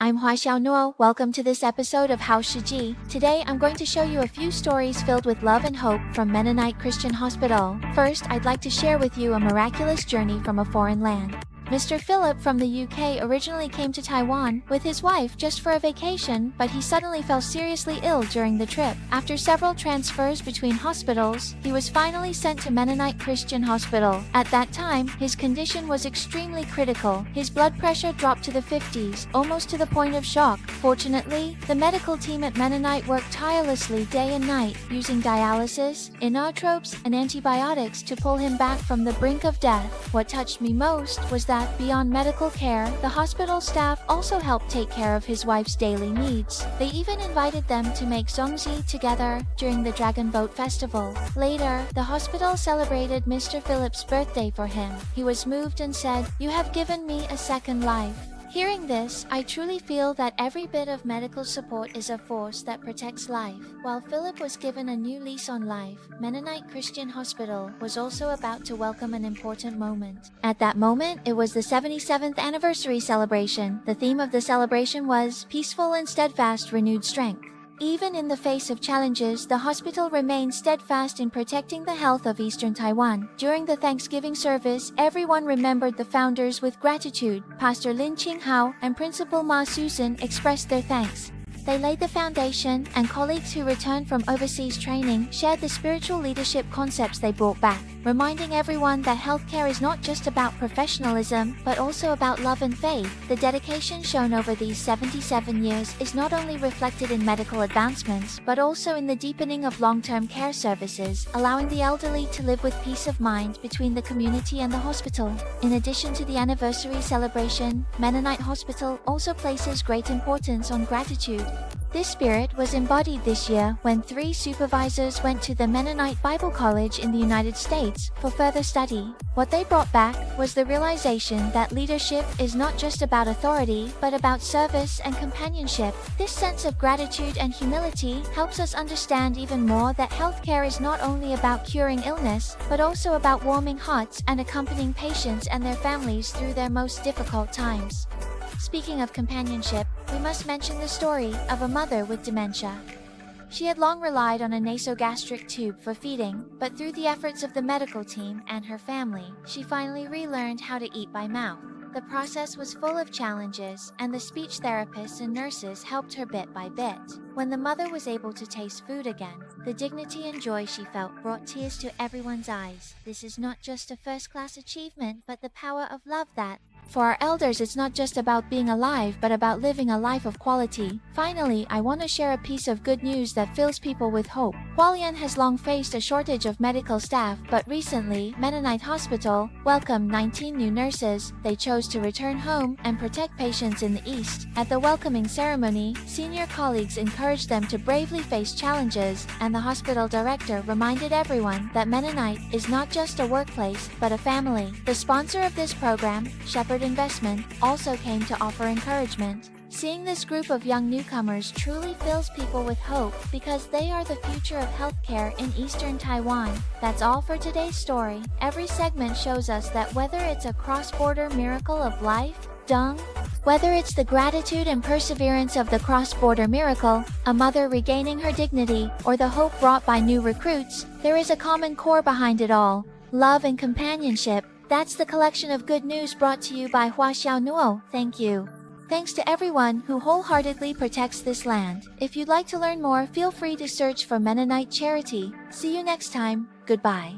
I'm Hua Xiaonuo. Welcome to this episode of How Shiji. Today, I'm going to show you a few stories filled with love and hope from Mennonite Christian Hospital. First, I'd like to share with you a miraculous journey from a foreign land. Mr. Philip from the UK originally came to Taiwan with his wife just for a vacation, but he suddenly fell seriously ill during the trip. After several transfers between hospitals, he was finally sent to Mennonite Christian Hospital. At that time, his condition was extremely critical. His blood pressure dropped to the 50s, almost to the point of shock. Fortunately, the medical team at Mennonite worked tirelessly day and night, using dialysis, inotropes, and antibiotics to pull him back from the brink of death. What touched me most was that beyond medical care, the hospital staff also helped take care of his wife's daily needs. They even invited them to make zongzi together during the Dragon Boat Festival. Later, the hospital celebrated Mr. Philip's birthday for him. He was moved and said, "You have given me a second life." Hearing this, I truly feel that every bit of medical support is a force that protects life. While Philip was given a new lease on life, Mennonite Christian Hospital was also about to welcome an important moment. At that moment, it was the 77th anniversary celebration. The theme of the celebration was Peaceful and Steadfast Renewed Strength. Even in the face of challenges, the hospital remained steadfast in protecting the health of Eastern Taiwan. During the Thanksgiving service, everyone remembered the founders with gratitude. Pastor Lin Qinghao and Principal Ma Susan expressed their thanks. They laid the foundation, and colleagues who returned from overseas training shared the spiritual leadership concepts they brought back, reminding everyone that healthcare is not just about professionalism, but also about love and faith. The dedication shown over these 77 years is not only reflected in medical advancements, but also in the deepening of long-term care services, allowing the elderly to live with peace of mind between the community and the hospital. In addition to the anniversary celebration, Mennonite Hospital also places great importance on gratitude. This spirit was embodied this year when 3 supervisors went to the Mennonite Bible College in the United States for further study. What they brought back was the realization that leadership is not just about authority, but about service and companionship. This sense of gratitude and humility helps us understand even more that healthcare is not only about curing illness, but also about warming hearts and accompanying patients and their families through their most difficult times. Speaking of companionship, we must mention the story of a mother with dementia. She had long relied on a nasogastric tube for feeding, but through the efforts of the medical team and her family, she finally relearned how to eat by mouth. The process was full of challenges, and the speech therapists and nurses helped her bit by bit. When the mother was able to taste food again, the dignity and joy she felt brought tears to everyone's eyes. This is not just a first-class achievement, but the power of love that, for our elders, it's not just about being alive, but about living a life of quality. Finally, I want to share a piece of good news that fills people with hope. Hualien has long faced a shortage of medical staff, but recently, Mennonite Hospital welcomed 19 new nurses. They chose to return home and protect patients in the East. At the welcoming ceremony, senior colleagues encouraged them to bravely face challenges, and the hospital director reminded everyone that Mennonite is not just a workplace, but a family. The sponsor of this program, Shepherd Investment, also came to offer encouragement. Seeing this group of young newcomers truly fills people with hope because they are the future of healthcare in Eastern Taiwan. That's all for today's story. Every segment shows us that whether it's a cross-border miracle of life, whether it's the gratitude and perseverance of the cross-border miracle, a mother regaining her dignity, or the hope brought by new recruits, there is a common core behind it all: love and companionship. That's the collection of good news brought to you by Hua Xiaonuo. Thank you. Thanks to everyone who wholeheartedly protects this land. If you'd like to learn more, feel free to search for Mennonite Charity. See you next time. Goodbye.